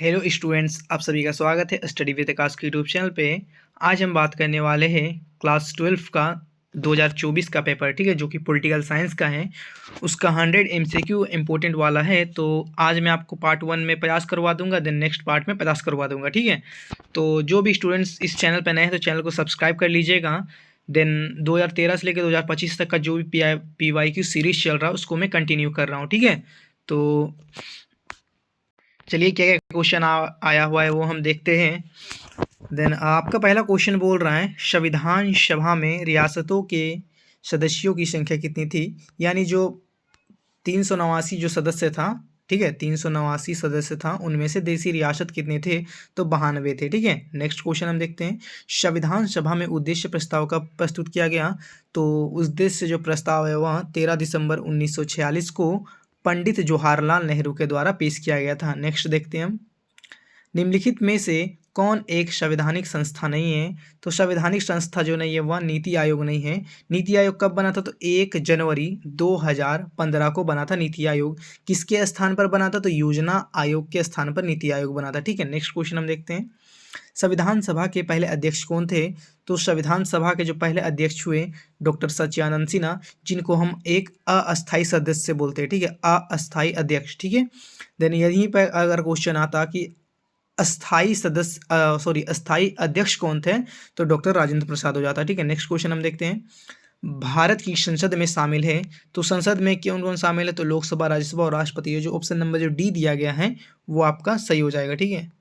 Hello students, आप सभी का स्वागत है स्टडी विद आकाश के यूट्यूब चैनल पे। आज हम बात करने वाले हैं क्लास 12 का 2024 का पेपर, ठीक है, जो कि पॉलिटिकल साइंस का है। उसका 100 MCQ इम्पोर्टेंट वाला है। तो आज मैं आपको पार्ट 1 में 50 करवा दूंगा, देन नेक्स्ट पार्ट में 50 करवा दूंगा, ठीक है। तो जो भी स्टूडेंट्स इस चैनल पर नए हैं तो चैनल को सब्सक्राइब कर लीजिएगा। देन 2013 से लेकर 2025 तक का जो भी PYQ सीरीज चल रहा है उसको मैं कंटिन्यू कर रहा हूँ, ठीक है। तो चलिए क्या क्या क्वेश्चन आया हुआ है वो हम देखते हैं। देन आपका पहला क्वेश्चन बोल रहा है, संविधान सभा में रियासतों के सदस्यों की संख्या कितनी थी। यानी जो 389 जो सदस्य था, ठीक है, 389 सदस्य था, उनमें से देशी रियासत कितने थे, तो 92 थे, ठीक है। नेक्स्ट क्वेश्चन हम देखते हैं, संविधान सभा में उद्देश्य प्रस्ताव का प्रस्तुत किया गया। तो उद्देश्य जो प्रस्ताव है वह 13 दिसंबर 1946 को पंडित जवाहरलाल नेहरू के द्वारा पेश किया गया था। नेक्स्ट देखते हैं हम, निम्नलिखित में से कौन एक संवैधानिक संस्था नहीं है। तो संवैधानिक संस्था जो नहीं है वह नीति आयोग नहीं है। नीति आयोग कब बना था, तो 1 जनवरी 2015 को बना था नीति आयोग। किसके स्थान पर बना था, तो योजना आयोग के स्थान पर नीति आयोग बना था, ठीक है। नेक्स्ट क्वेश्चन हम देखते हैं, संविधान सभा के पहले अध्यक्ष कौन थे। तो संविधान सभा के जो पहले अध्यक्ष हुए डॉक्टर सच्चिदानंद सिन्हा, जिनको हम एक अस्थायी सदस्य बोलते हैं, ठीक है, अस्थायी अध्यक्ष, ठीक है। देन यहीं पर अगर क्वेश्चन आता कि अस्थायी अध्यक्ष कौन थे, तो डॉक्टर राजेंद्र प्रसाद हो जाता, ठीक है। नेक्स्ट क्वेश्चन हम देखते हैं, भारत की संसद में शामिल है। तो संसद में कौन कौन शामिल है, तो लोकसभा, राज्यसभा और राष्ट्रपति। जो ऑप्शन नंबर जो डी दिया गया है वो आपका सही हो जाएगा, ठीक है।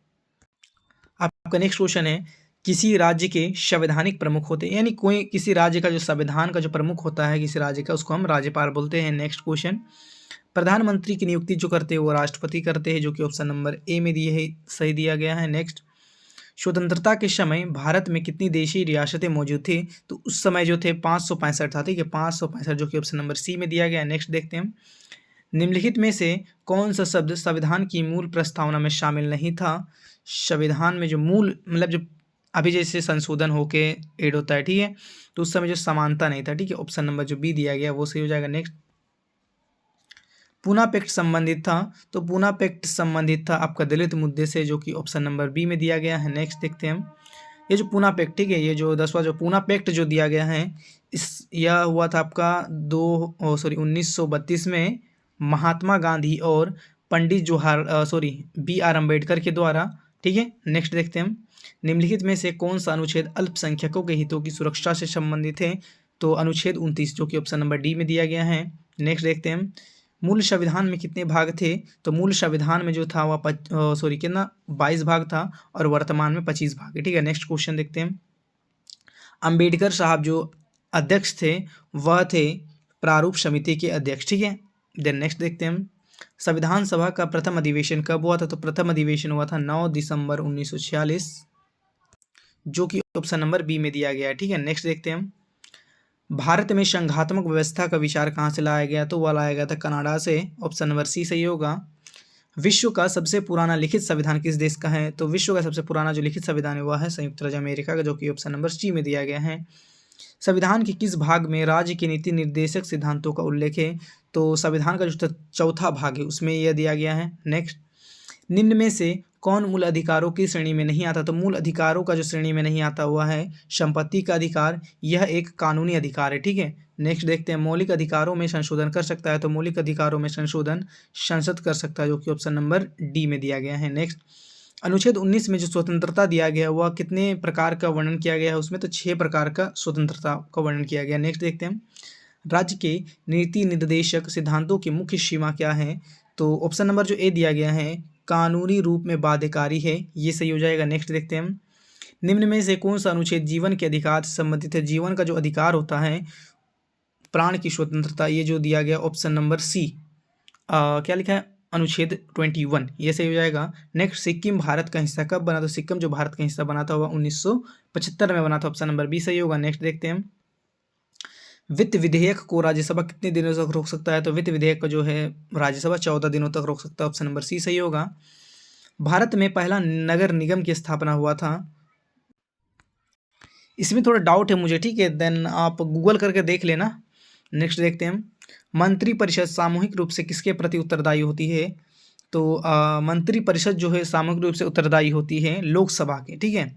आपका नेक्स्ट क्वेश्चन है, किसी राज्य के संवैधानिक प्रमुख होते हैं, यानी कोई किसी राज्य का जो संविधान का जो प्रमुख होता है किसी राज्य का, उसको हम राज्यपाल बोलते हैं। नेक्स्ट क्वेश्चन, प्रधानमंत्री की नियुक्ति जो करते हैं वो राष्ट्रपति करते हैं, जो कि ऑप्शन नंबर ए में दिए है, सही दिया गया है। नेक्स्ट, स्वतंत्रता के समय भारत में कितनी देशी रियासतें मौजूद थी। तो उस समय जो थे 565 था, ठीक है, 565, जो कि ऑप्शन नंबर सी में दिया गया है। नेक्स्ट देखते हैं, निम्नलिखित में से कौन सा शब्द संविधान की मूल प्रस्तावना में शामिल नहीं था। संविधान में जो मूल मतलब जो अभी जैसे संशोधन होके ऐड होता है, ठीक है, तो उस समय जो समानता नहीं था, ठीक है, ऑप्शन नंबर जो बी दिया गया वो सही हो जाएगा। नेक्स्ट, पूना पैक्ट संबंधित था। तो पूना पैक्ट संबंधित था आपका दलित मुद्दे से, जो कि ऑप्शन नंबर बी में दिया गया है। नेक्स्ट देखते हैं हम, ये जो पूना पैक्ट, ठीक है, ये जो 10वां जो पूना पैक्ट जो दिया गया है यह हुआ था आपका 1932 में महात्मा गांधी और पंडित BR अम्बेडकर के द्वारा, ठीक है। नेक्स्ट देखते हैं हम, निम्नलिखित में से कौन सा अनुच्छेद अल्पसंख्यकों के हितों की सुरक्षा से संबंधित है। तो अनुच्छेद 29, जो कि ऑप्शन नंबर डी में दिया गया है। नेक्स्ट देखते हैं हम, मूल संविधान में कितने भाग थे। तो मूल संविधान में जो था वह कितना 22 भाग था, और वर्तमान में 25 भाग है, ठीक है। नेक्स्ट क्वेश्चन देखते हैं, अंबेडकर साहब जो अध्यक्ष थे वह थे प्रारूप समिति के अध्यक्ष, ठीक है। देन नेक्स्ट देखते हैं हम, संविधान सभा का प्रथम अधिवेशन कब हुआ था। तो प्रथम अधिवेशन हुआ था 9 दिसंबर 1946, जो कि ऑप्शन नंबर बी में दिया गया है, ठीक है। नेक्स्ट देखते हैं हम, भारत में संघात्मक व्यवस्था का विचार कहाँ से लाया गया। तो वह लाया गया था कनाडा से, ऑप्शन नंबर सी सही होगा। विश्व का सबसे पुराना लिखित संविधान किस देश का है। तो विश्व का सबसे पुराना जो लिखित संविधान है वह है संयुक्त राज्य अमेरिका का, जो कि ऑप्शन नंबर सी में दिया गया है। संविधान के किस भाग में राज्य के नीति निर्देशक सिद्धांतों का उल्लेख है। तो संविधान का जो चौथा भाग है उसमें यह दिया गया है। नेक्स्ट, निम्न में से कौन मूल अधिकारों की श्रेणी में नहीं आता। तो मूल अधिकारों का जो श्रेणी में नहीं आता हुआ है संपत्ति का अधिकार, यह एक कानूनी अधिकार है, ठीक है। नेक्स्ट देखते हैं, मौलिक अधिकारों में संशोधन कर सकता है। तो मौलिक अधिकारों में संशोधन संसद कर सकता है, जो कि ऑप्शन नंबर डी में दिया गया है। नेक्स्ट, अनुच्छेद 19 में जो स्वतंत्रता दिया गया है वह कितने प्रकार का वर्णन किया गया है उसमें। तो 6 प्रकार का स्वतंत्रता का वर्णन किया गया। नेक्स्ट देखते हैं, राज्य के नीति निर्देशक सिद्धांतों की मुख्य सीमा क्या है। तो ऑप्शन नंबर जो ए दिया गया है कानूनी रूप में बाध्यकारी है, ये सही हो जाएगा। नेक्स्ट देखते हैं हम, निम्न में से कौन सा अनुच्छेद जीवन के अधिकार से संबंधित है। जीवन का जो अधिकार होता है, प्राण की स्वतंत्रता, ये जो दिया गया ऑप्शन नंबर सी, क्या लिखा है, अनुच्छेद 21, ये सही हो जाएगा। नेक्स्ट, सिक्किम भारत का हिस्सा कब बना। तो सिक्किम जो भारत का हिस्सा बना था वह 1975 में बना था, ऑप्शन नंबर बी सही होगा। नेक्स्ट देखते हैं, वित्त विधेयक को राज्यसभा कितने दिनों तक रोक सकता है। तो वित्त विधेयक को जो है राज्यसभा 14 दिनों तक रोक सकता है, ऑप्शन नंबर सी सही होगा। भारत में पहला नगर निगम की स्थापना हुआ था, इसमें थोड़ा डाउट है मुझे, ठीक है, देन आप गूगल करके देख लेना। नेक्स्ट देखते हैं, मंत्रिपरिषद सामूहिक रूप से किसके प्रति उत्तरदायी होती है। तो मंत्रिपरिषद जो है सामूहिक रूप से उत्तरदायी होती है लोकसभा के, ठीक है,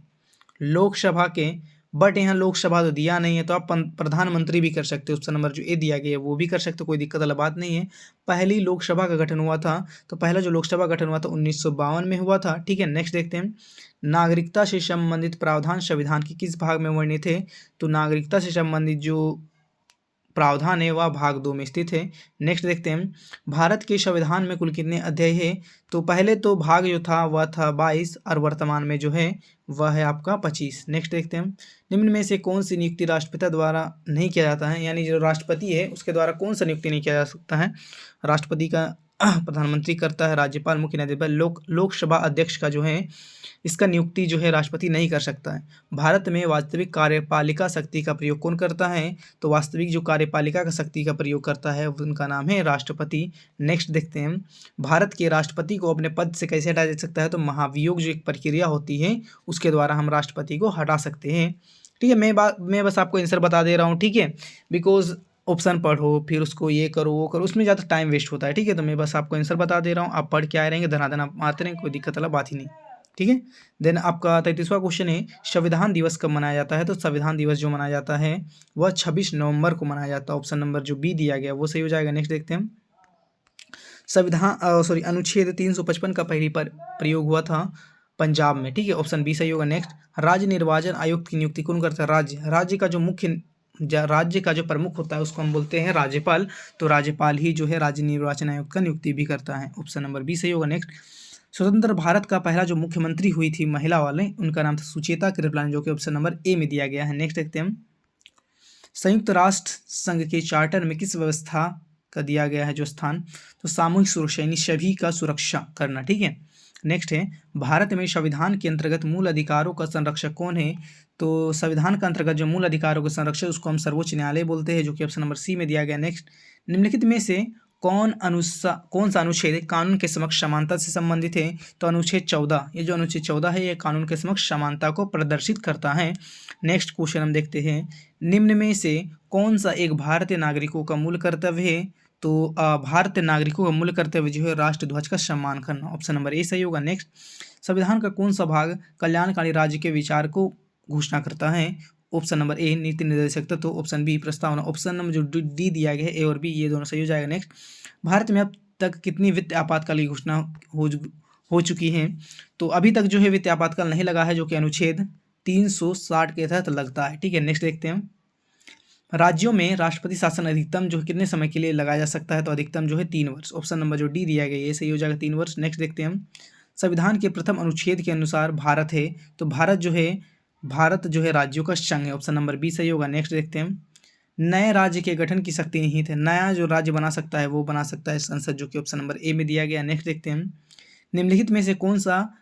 लोकसभा के। बट यहाँ लोकसभा तो दिया नहीं है, तो आप प्रधानमंत्री भी कर सकते हो। ऑप्शन नंबर जो ए दिया गया है वो भी कर सकते हो, कोई दिक्कत वाला बात नहीं है। पहली लोकसभा का गठन हुआ था, तो पहला जो लोकसभा गठन हुआ था 1952 में हुआ था, ठीक है। नेक्स्ट देखते हैं, नागरिकता से संबंधित प्रावधान संविधान के किस भाग में वर्णित है? तो नागरिकता से संबंधित जो प्रावधान है वह भाग 2 में स्थित है। नेक्स्ट देखते हैं, भारत के संविधान में कुल कितने अध्याय है? तो पहले तो भाग जो था वह था 22 और वर्तमान में जो है वह है आपका 25। नेक्स्ट देखते हैं, निम्न में से कौन सी नियुक्ति राष्ट्रपिता द्वारा नहीं किया जाता है? यानी जो राष्ट्रपति है उसके द्वारा कौन सा नियुक्ति नहीं किया जा सकता है? राष्ट्रपति का प्रधानमंत्री करता है, राज्यपाल मुख्य न्यायाधीश, लोकसभा अध्यक्ष का जो है इसका नियुक्ति जो है राष्ट्रपति नहीं कर सकता है। भारत में वास्तविक कार्यपालिका शक्ति का प्रयोग कौन करता है? तो वास्तविक जो कार्यपालिका का शक्ति का प्रयोग करता है उनका नाम है राष्ट्रपति। नेक्स्ट देखते हैं, भारत के राष्ट्रपति को अपने पद से कैसे हटाया जा सकता है? तो महाभियोग जो एक प्रक्रिया होती है उसके द्वारा हम राष्ट्रपति को हटा सकते हैं, ठीक है। मैं बस आपको आंसर बता दे रहा हूँ, ठीक है, बिकॉज ऑप्शन पढ़ो फिर उसको ये करो वो करो, उसमें ज़्यादा टाइम वेस्ट होता है, ठीक है। तो मैं बस आपको आंसर बता दे रहा हूँ, आप पढ़ के आए रहेंगे, धनाधन आप मारते रहेंगे, कोई दिक्कत वाला बात ही नहीं, ठीक है। देन आपका 33वां क्वेश्चन है, संविधान दिवस कब मनाया जाता है? तो संविधान दिवस जो मनाया जाता है वह 26 नवंबर को मनाया जाता है। ऑप्शन नंबर जो बी दिया गया वो सही हो जाएगा। नेक्स्ट देखते हैं, अनुच्छेद 355 का पहली प्रयोग हुआ था पंजाब में, ठीक है, ऑप्शन बी सही होगा। नेक्स्ट, राज्य निर्वाचन आयुक्त की नियुक्ति कौन करता है? राज्य का जो प्रमुख होता है उसको हम बोलते हैं राज्यपाल, तो राज्यपाल ही जो है राज्य निर्वाचन आयुक्त का नियुक्ति भी करता है। ऑप्शन नंबर बी सही होगा। नेक्स्ट, स्वतंत्र भारत का पहला जो मुख्यमंत्री हुई थी महिला वाले, उनका नाम था सुचेता कृपलानी, जो कि ऑप्शन नंबर ए में दिया गया है। नेक्स्ट देखते हैं, संयुक्त राष्ट्र संघ के चार्टर में किस व्यवस्था का दिया गया है जो स्थान? तो सामूहिक सुरक्षा, यानी सभी का सुरक्षा करना, ठीक है। नेक्स्ट है, भारत में संविधान के अंतर्गत मूल अधिकारों का संरक्षक कौन है? तो संविधान के अंतर्गत जो मूल अधिकारों का संरक्षक उसको हम सर्वोच्च न्यायालय बोलते हैं, जो कि ऑप्शन नंबर सी में दिया गया। नेक्स्ट, निम्नलिखित में से कौन सा अनुच्छेद कानून के समक्ष समानता से संबंधित है? तो अनुच्छेद 14, ये जो अनुच्छेद 14 है ये कानून के समक्ष समानता को प्रदर्शित करता है। नेक्स्ट क्वेश्चन हम देखते हैं, निम्न में से कौन सा एक भारतीय नागरिकों का मूल कर्तव्य है? तो भारतीय नागरिकों का मूल कर्तव्य जो है राष्ट्र ध्वज का सम्मान करना। ऑप्शन नंबर ए सही होगा। नेक्स्ट, संविधान का कौन सा भाग कल्याणकारी राज्य के विचार को घोषणा करता है? ऑप्शन नंबर ए नीति निर्देशक तत्व, ऑप्शन बी प्रस्तावना। ऑप्शन नंबर जो डी दिया गया है ए और बी ये दोनों सही हो जाएगा। नेक्स्ट, भारत में अब तक कितनी वित्त आपातकाल की घोषणा हो चुकी है? तो अभी तक जो है वित्त आपातकाल नहीं लगा है, जो कि अनुच्छेद 360 के तहत लगता है, ठीक है। नेक्स्ट देखते हैं, राज्यों में राष्ट्रपति शासन अधिकतम जो कितने समय के लिए लगाया जा सकता है? तो अधिकतम जो है 3 वर्ष। ऑप्शन नंबर जो डी दिया गया ये सही हो जाएगा, 3 वर्ष। नेक्स्ट देखते हैं हम, संविधान के प्रथम अनुच्छेद के अनुसार भारत है, तो भारत जो है राज्यों का संघ है। ऑप्शन नंबर बी सही होगा। नेक्स्ट देखते हैं, नए राज्य के गठन की शक्ति निहित है, नया जो राज्य बना सकता है वो बना सकता है संसद, जो कि ऑप्शन नंबर ए में दिया गया। नेक्स्ट देखते हैं, निम्नलिखित में से कौन सा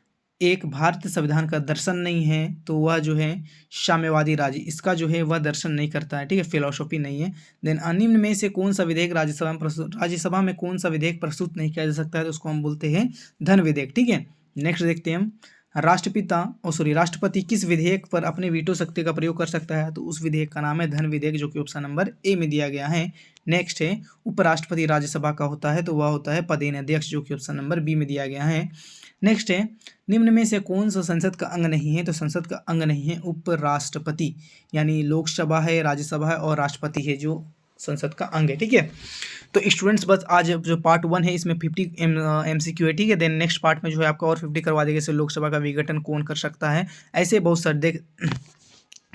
एक भारतीय संविधान का दर्शन नहीं है? तो वह जो है साम्यवादी राज्य, इसका जो है वह दर्शन नहीं करता है, ठीक है, फिलोसॉफी नहीं है। देन निम्न में से कौन सा विधेयक राज्यसभा में कौन सा विधेयक प्रस्तुत नहीं किया जा सकता है? तो उसको हम बोलते हैं धन विधेयक, ठीक है। नेक्स्ट देखते हैं हम, राष्ट्रपति किस विधेयक पर अपने वीटो शक्ति का प्रयोग कर सकता है? तो उस विधेयक का नाम है धन विधेयक, जो कि ऑप्शन नंबर ए में दिया गया है। नेक्स्ट है, उपराष्ट्रपति राज्यसभा का होता है, तो वह होता है पदेन अध्यक्ष, जो कि ऑप्शन नंबर बी में दिया गया है। नेक्स्ट है, निम्न में से कौन सा संसद का अंग नहीं है? तो संसद का अंग नहीं है उपराष्ट्रपति, यानी लोकसभा है, राज्यसभा है और राष्ट्रपति है जो संसद का अंग है, ठीक है। तो स्टूडेंट्स बस आज जो पार्ट 1 है इसमें 50 MCQ है, ठीक है। देन नेक्स्ट पार्ट में जो है आपका और 50 करवा देंगे, जैसे लोकसभा का विघटन कौन कर सकता है, ऐसे बहुत सारे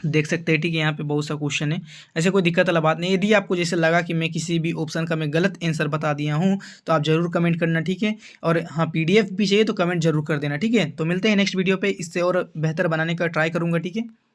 देख सकते हैं, ठीक है। यहाँ पे बहुत सा क्वेश्चन है, ऐसे कोई दिक्कत वाला बात नहीं। यदि आपको जैसे लगा कि मैं किसी भी ऑप्शन का मैं गलत आंसर बता दिया हूँ तो आप जरूर कमेंट करना, ठीक है। और हाँ, PDF भी चाहिए तो कमेंट जरूर कर देना, ठीक है। तो मिलते हैं नेक्स्ट वीडियो पे, इससे और बेहतर बनाने का ट्राई करूँगा, ठीक है।